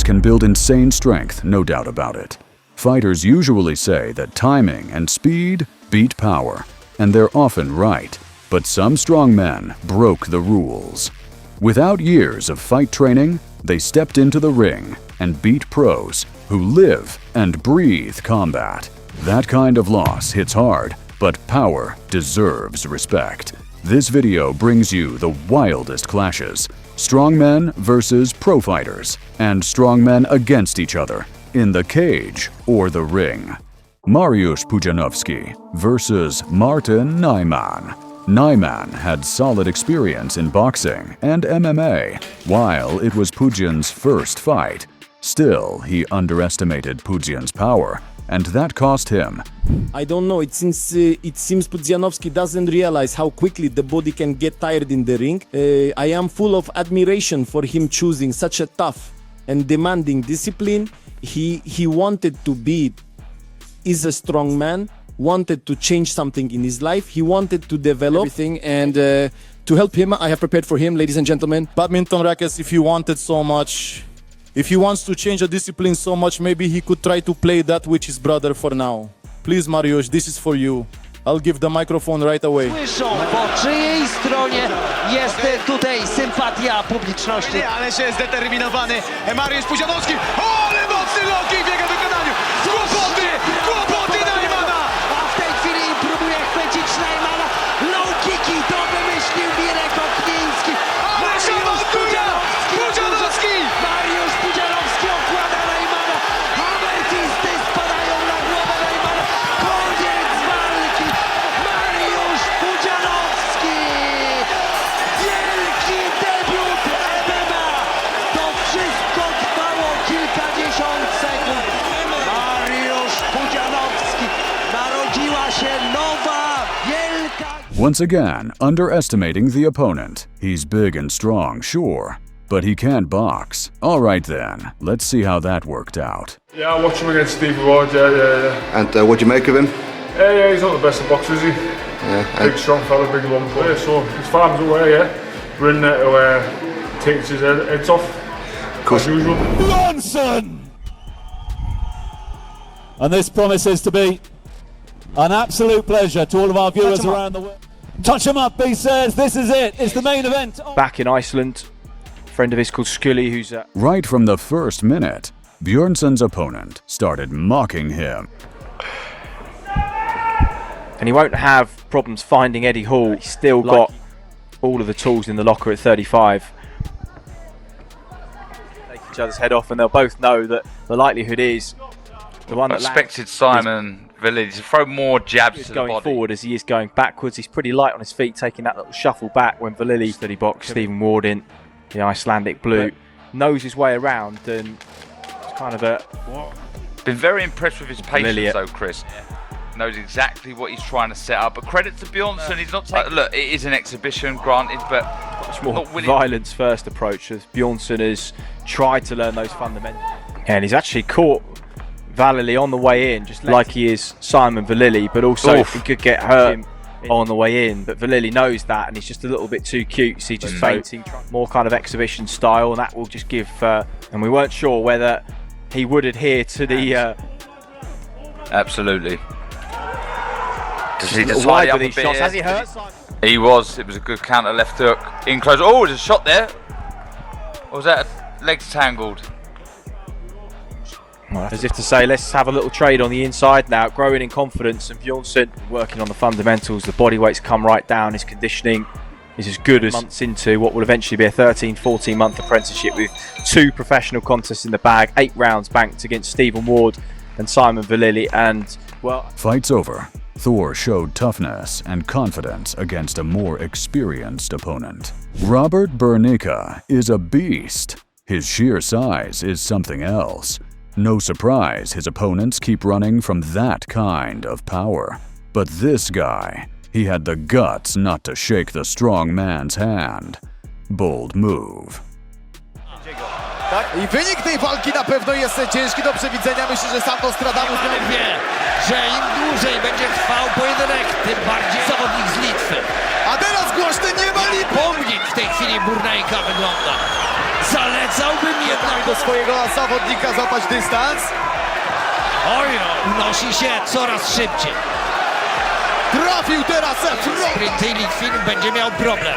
Experience can build insane strength, no doubt about it. Fighters usually say that timing and speed beat power, and they're often right. But some strongmen broke the rules. Without years of fight training, they stepped into the ring and beat pros who live and breathe combat. That kind of loss hits hard, but power deserves respect. This video brings you the wildest clashes: strongmen versus pro fighters, and strongmen against each other, in the cage or the ring. Mariusz Pudzianowski versus Martin Najman. Najman had solid experience in boxing and MMA, while it was Pudzian's first fight. Still, he underestimated Pudzian's power, and that cost him. I don't know, it seems Pudzianowski doesn't realize how quickly the body can get tired in the ring. I am full of admiration for him choosing such a tough and demanding discipline. He wanted to be, is a strong man, wanted to change something in his life. He wanted to develop everything, and to help him, I have prepared for him, ladies and gentlemen, badminton rackets. If he wanted so much, if he wants to change the discipline so much, maybe he could try to play that with his brother for now. Please, Mariusz, this is for you. I'll give the microphone right away. Słyszą, po czyjej stronie jest tutaj sympatia publiczności. Nie, ale się zdeterminowany Mariusz Pudzianowski. O, ale mocny low kick w jego wykonaniu. Kłopoty Najmana. A w tej chwili próbuje chwycić Najmana. Low kicki, to wymyślił Mirek Okniński. Ale się awansuje! Pudzianowski! Mariusz Pudzianowski okłada Najmana. Ametisty spadają na głowę Najmana. Koniec walki. Mariusz Pudzianowski. Wielki debiut MMA. To wszystko trwało kilkadziesiąt sekund. Mariusz Pudzianowski. Narodziła się nowa, wielka... Once again, underestimating the opponent. He's big and strong, sure, but he can't box. All right then, let's see how that worked out. Yeah, I watched him against Steve Ward, yeah. And what do you make of him? Yeah, he's not the best of boxers, is he? Yeah. Big, strong fella, big long player, so his farm's away, yeah. We're in there to take his heads off, as usual. Thompson! And this promises to be an absolute pleasure to all of our viewers around the world. Touch him up, he says. This is it. It's the main event. Back in Iceland, a friend of his called Scully, who's Right from the first minute, Björnsson's opponent started mocking him. and he won't have problems finding Eddie Hall. He's still got all of the tools in the locker at 35. Take each other's head off, and they'll both know that the likelihood is the one that expected Simon Village to throw more jabs to the going body. forward as he is going backwards. He's pretty light on his feet, taking that little shuffle back when Vallili steady box. Stephen Ward in the Icelandic blue knows his way around, and it's kind of a been very impressed with his patience though, Chris. Knows exactly what he's trying to set up. But credit to Björnsson, he's not taking. Look, it is an exhibition, granted, but much more violence first approach as Björnsson has tried to learn those fundamentals. And he's actually caught Vallili on the way in, just like he is Simon Vallili, but also he could get hurt on the way in. But Vallili knows that, and he's just a little bit too cute, so he's just feinting, more kind of exhibition style, and that will just give. And we weren't sure whether he would adhere to the. Absolutely. Does he just wide with these shots? Has he hurt Simon? He was. It was a good counter left hook. In close. Oh, there's a shot there. Or was that legs tangled? As if to say, let's have a little trade on the inside now, growing in confidence, and Björnsson working on the fundamentals. The body weight's come right down. His conditioning is as good as months into what will eventually be a 13-14 month apprenticeship with 2 professional contests in the bag, 8 rounds banked against Stephen Ward and Simon Vallili. And well, fight's over. Thor showed toughness and confidence against a more experienced opponent. Robert Bernat is a beast. His sheer size is something else. No surprise his opponents keep running from that kind of power. But this guy, he had the guts not to shake the strong man's hand. Bold move. I wynik tej walki na pewno jest ciężki do przewidzenia. Myślę, że sam Nostradamus wie, że im dłużej będzie trwał pojedynek, tym bardziej zawodnik z Litwy. A teraz głośny nie ma Litwy. Pomnik w tej chwili Burnejka wygląda. Zalecałbym jednak Do swojego zawodnika złapać dystans. Oj, unosi się coraz szybciej. Trafił teraz Sprinty i Litwin będzie miał problem.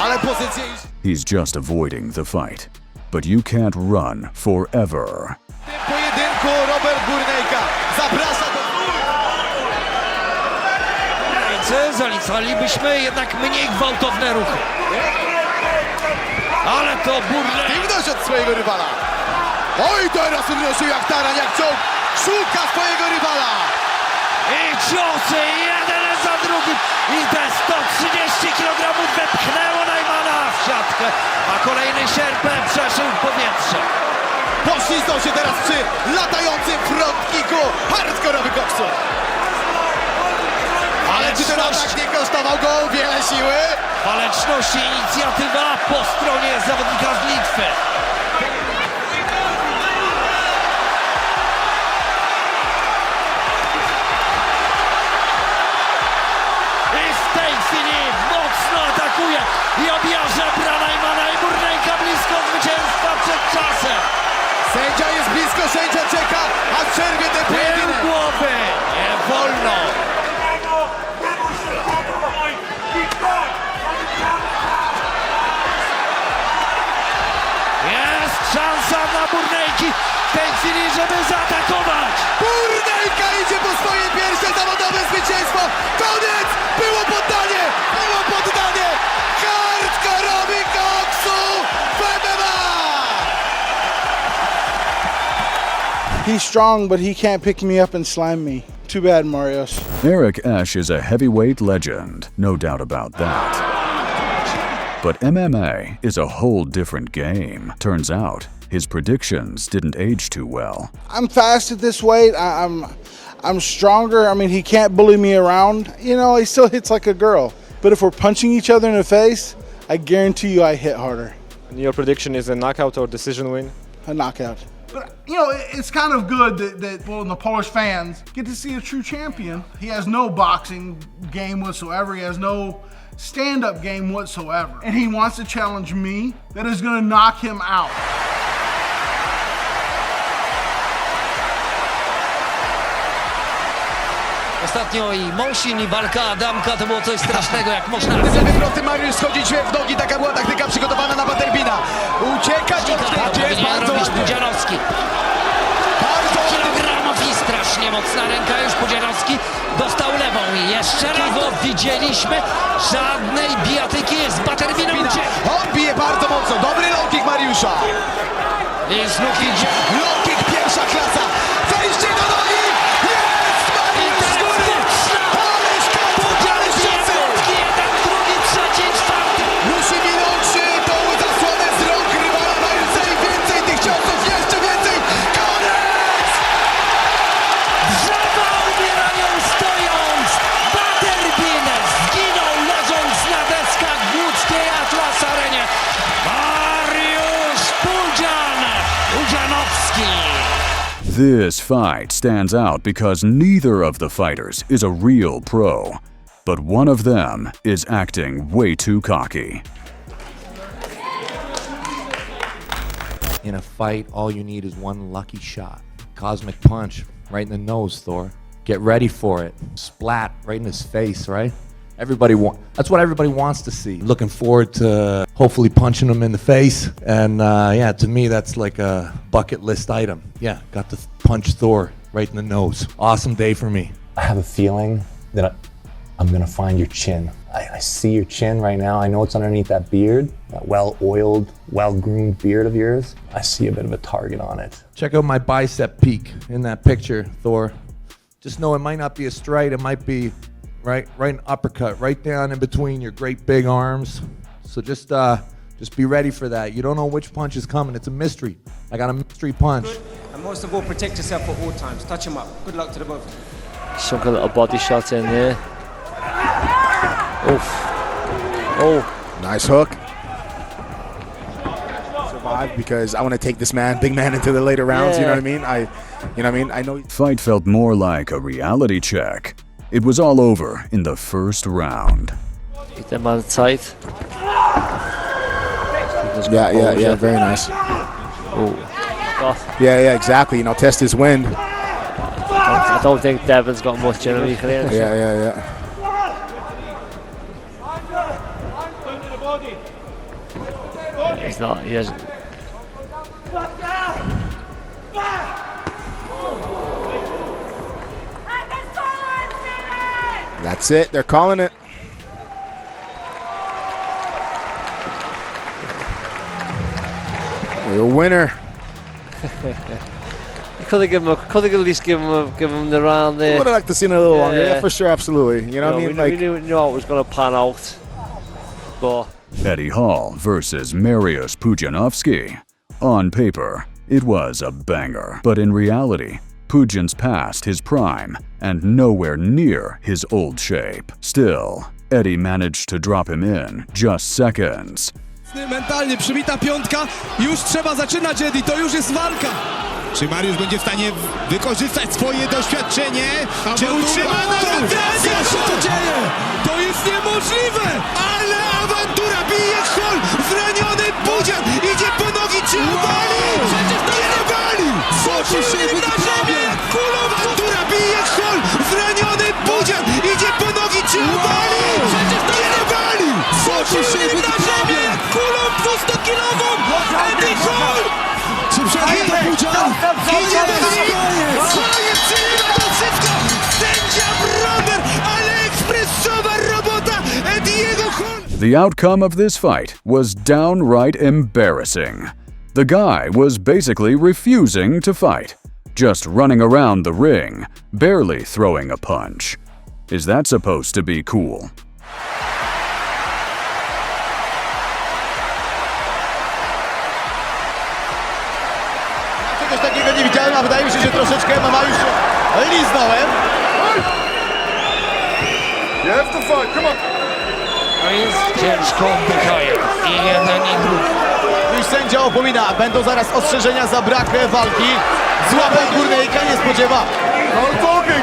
ale pozycję He's just avoiding the fight. But you can't run forever. w tym pojedynku Robert Burnejka zaprasza do... Zalicalibyśmy jednak mniej gwałtowne ruchy. Ale to Burnejka. Aktywność od swojego rywala. Oj, teraz unosił jak taran, jak czołg. Szuka swojego rywala. I ciosy jeden za drugim. I te 130 kg wepchnęło Najmana w siatkę. A kolejny sierpem przeszył w powietrze. Poślizgnął się teraz przy latającym front kicku. Hardkorowy koksu. Ale czy ten atak nie kosztował go wiele siły? Waleczność i inicjatywa po stronie zawodnika z Litwy. I w tej chwili mocno atakuje i obija żebra Najmana i Burnejka blisko zwycięstwa przed czasem. Sędzia jest blisko, sędzia czeka, a przerwie ten Tył pojedynek. głowy, nie wolno. Jest szansa dla Burnejki w tej chwili, żeby zaatakować. Burnejka idzie po swoje pierwsze zawodowe zwycięstwo. Koniec! Było poddanie! Było poddanie! Hardkorowy koksu w MMA! He's strong, but he can't pick me up and slime me. Too bad, Marios. Eric Esch is a heavyweight legend, no doubt about that. But MMA is a whole different game. Turns out, his predictions didn't age too well. I'm fast at this weight. I'm stronger. I mean, he can't bully me around. You know, he still hits like a girl. But if we're punching each other in the face, I guarantee you I hit harder. And your prediction is a knockout or decision win? A knockout. But, you know, it's kind of good that well, the Polish fans get to see a true champion. He has no boxing game whatsoever. He has no stand-up game whatsoever. And he wants to challenge me that is going to knock him out. Ostatnio i Mosin, i walka Adamka to było coś strasznego, jak można... Wyproty Mariusz schodzić w nogi, taka była taktyka przygotowana na Butterbeana. Uciekać od tego, jest bardzo ładny. Pudzianowski. Bardzo Kilogramów i strasznie mocna ręka już Pudzianowski dostał lewą i jeszcze raz widzieliśmy żadnej bijatyki z Butterbeanem. On bije bardzo mocno, dobry low kick Mariusza. I znów idzie. Low kick pierwsza klasa, wejście do nogi. Jest Mariusz z góry. Ależ ależ ciosy. Jeden, drugi, trzeci, czwarty. Musi minąć tą zasłonę z rąk rywala Mariusza i więcej tych ciosów, jeszcze więcej. Koniec! Drzewa umierają stojąc. Butterbean zginął leżąc na deskach w łódzkiej Atlas Arenie. Mariusz Pudzianowski. This fight stands out because neither of the fighters is a real pro, but one of them is acting way too cocky. In a fight, all you need is one lucky shot. Cosmic punch right in the nose, Thor. Get ready for it. Splat right in his face, right? That's what everybody wants to see. Looking forward to hopefully punching him in the face. And yeah, to me, that's like a bucket list item. Yeah, got to punch Thor right in the nose. Awesome day for me. I have a feeling that I'm gonna find your chin. I see your chin right now. I know it's underneath that beard, that well-oiled, well-groomed beard of yours. I see a bit of a target on it. Check out my bicep peak in that picture, Thor. Just know it might not be a straight, it might be right an uppercut, right down in between your great big arms. So just be ready for that. You don't know which punch is coming. It's a mystery. I got a mystery punch. And most of all, protect yourself at all times. Touch him up. Good luck to the both. Sunk a little body shot in there. Oof. Oh. Nice hook. Survive because I want to take this big man into the later rounds. Yeah. You know what I mean? I know. Fight felt more like a reality check. It was all over in the first round. Get them on tight. his Yeah, very nice. Oh, Yeah, exactly. You know, test his wind. I don't think Devon's got much in him. Yeah. He's not. He hasn't. That's it. They're calling it. You're a winner. Could have at least given him the round there. Would have liked to see it a little longer. Yeah, for sure, absolutely. You know what I mean? We knew it was going to pan out, but Eddie Hall versus Mariusz Pudzianowski. On paper, it was a banger, but in reality, Pudzian's past his prime and nowhere near his old shape. Still, Eddie managed to drop him in just seconds. Mentalnie przybita piątka, już trzeba zaczynać, Eddie, to już jest walka. Czy Mariusz będzie w stanie wykorzystać swoje doświadczenie? Czy utrzyma nawet? Co się to dzieje? To jest niemożliwe! Ale awantura, bije Hall, zraniony Pudzian, idzie po nogi, czy wali? Nie wali! Co się wydarzyło? Awantura, bije Hall, zraniony Pudzian, idzie po nogi, czy wali? Nie wali! Co się wydarzyło? Kulą 200-kilową, Eddie Hall! Czy przegrywa Pudzian? Idzie do koniec! Koniec, czyli na to wszystko! Sędzia Robert, ale ekspresowa robota Eddiego Hall! The outcome of this fight was downright embarrassing. The guy was basically refusing to fight, just running around the ring, barely throwing a punch. Is that supposed to be cool? Czegoś takiego nie widziałem, a wydaje mi się, że troszeczkę MMA już liznąłem. You have to fight, come on. To jest ciężko oddychają. I jeden, i drugi. Już sędzia opomina, będą zaraz ostrzeżenia za brak walki. Złapał górniejka, nie spodziewa. No talking.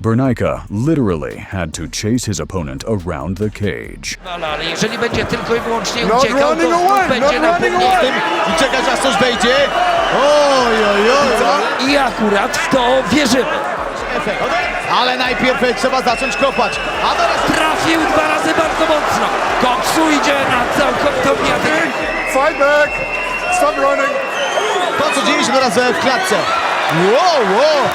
Bernat literally had to chase his opponent around the cage. Ale jeżeli będzie tylko i wyłącznie Not uciekał, running to away, będzie not na running pewno. away. I czekać aż coś wejdzie. Oj. I akurat w to wierzymy. Efekt. Ale najpierw trzeba zacząć kopać. A teraz Trafił 2 razy bardzo mocno. Koksu idzie na całkowitą jadę. Fight back. Stop running. to, co dzieje się teraz w klatce. Wow.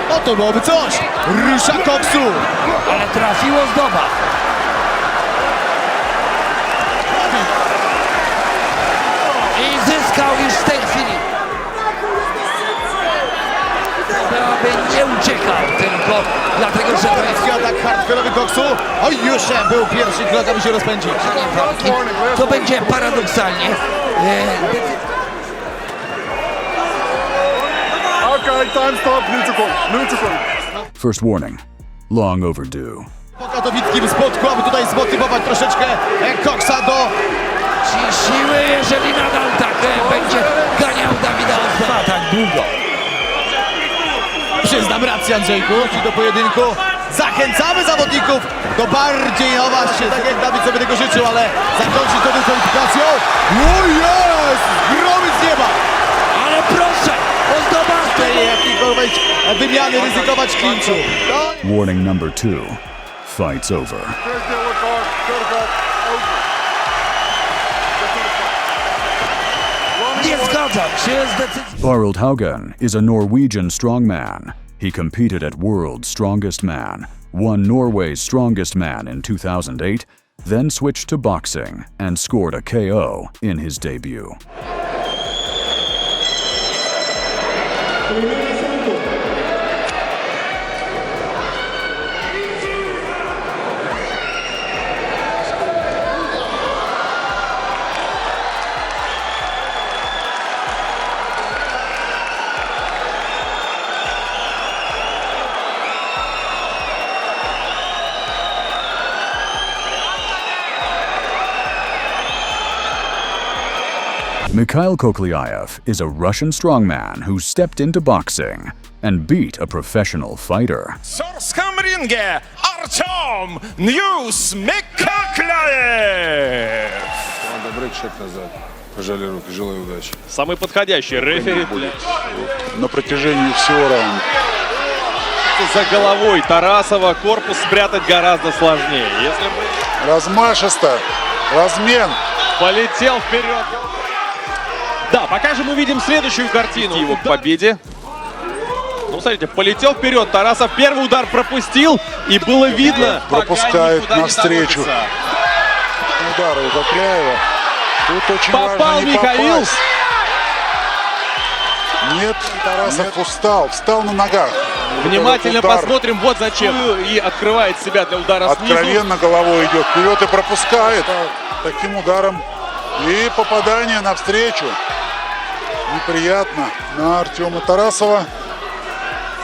No to byłoby coś. Rusza koksu. Ale trafiło z doba. I zyskał już w tej chwili. Aby nie uciekał, tylko dlatego, że to jest... atak hardkorowy koksu. Oj, już był pierwszy krok, aby się rozpędzić. To będzie paradoksalnie. Okay, time stop, neutral. First warning, long overdue. Po katowickim spotku, aby tutaj zmotywować troszeczkę koksa do... Siły, jeżeli nadal tak będzie ganiał Dawida Osma tak długo. Przyznam rację, Andrzejku, do pojedynku. Zachęcamy zawodników do bardziej, no właśnie, tak jak Dawid sobie tego życzył, ale zakończyć to dyskwalifikacją. O jest! Gromy z nieba! Ale proszę, ozdoba z tej jakiejkolwiek wymiany ryzykować klinczu. Warning number 2, fight's over. Nie zgadzam się z decyzją. Barald Hogan is a Norwegian strongman. He competed at World's Strongest Man, won Norway's Strongest Man in 2008, then switched to boxing and scored a KO in his debut. Mikhail Koklyaev is a Russian strongman who stepped into boxing and beat a professional fighter. W sorskim ringie Артем Ньюс Mikky Klaf. Добрый шаг назад. Пожали руки, желаю удачи. Самый подходящий рефери. На протяжении всего раунда. За головой Тарасова корпус спрятать гораздо сложнее. Если бы... Размашисто. Размен. Полетел вперед. Да, пока же мы увидим следующую картину. Его к победе. Ну, смотрите, полетел вперед. Тарасов первый удар пропустил. И было видно. Пропускает навстречу. Удар у Закляева. Тут очень попал важно не Михаил. попасть. Нет, Тарасов устал. Встал на ногах. Внимательно посмотрим, вот зачем. И открывает себя для удара снизу. Откровенно головой идет вперед и пропускает таким ударом. И попадание навстречу. Неприятно на Артема Тарасова.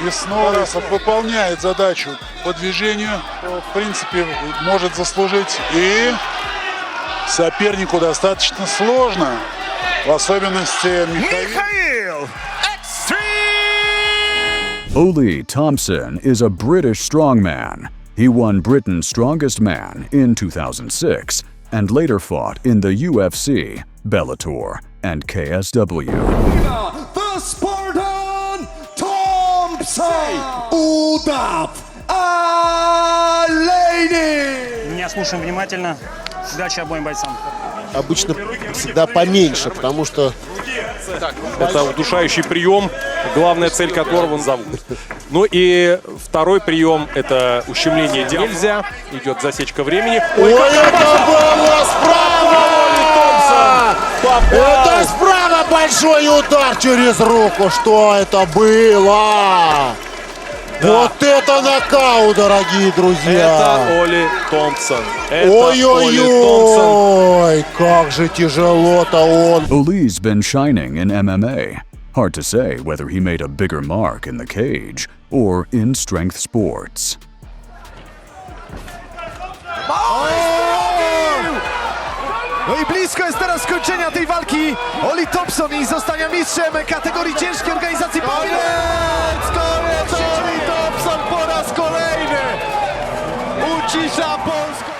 И снова Тарасов выполняет задачу по движению. В принципе, может заслужить. И сопернику достаточно сложно. В особенности Михаил. Ole Thompson is a British strongman. He won Britain's Strongest Man in 2006 and later fought in the UFC, Bellator, and KSW. The Spartan Thompson! Удав! Лейни! Меня слушаем внимательно. Удачи обоим бойцам. Обычно всегда поменьше, потому что... Это удушающий прием, главная цель которого он зовут. Ну и второй прием — это ущемление нельзя. Идет засечка времени. Ой, это было справа! Это справа большой удар через руку. Что это было? Да. Вот это нокаут, дорогие друзья! Это Оле Томпсон. Ой-ой-ой, как же тяжело-то он. Ole's been shining in MMA. Hard to say whether he made a bigger mark in the cage or in strength sports. No i blisko jest teraz skończenia tej walki. Ole Thompson i zostania mistrzem kategorii ciężkiej organizacji. Koniec! Ole Thompson po raz kolejny ucisza Polskę.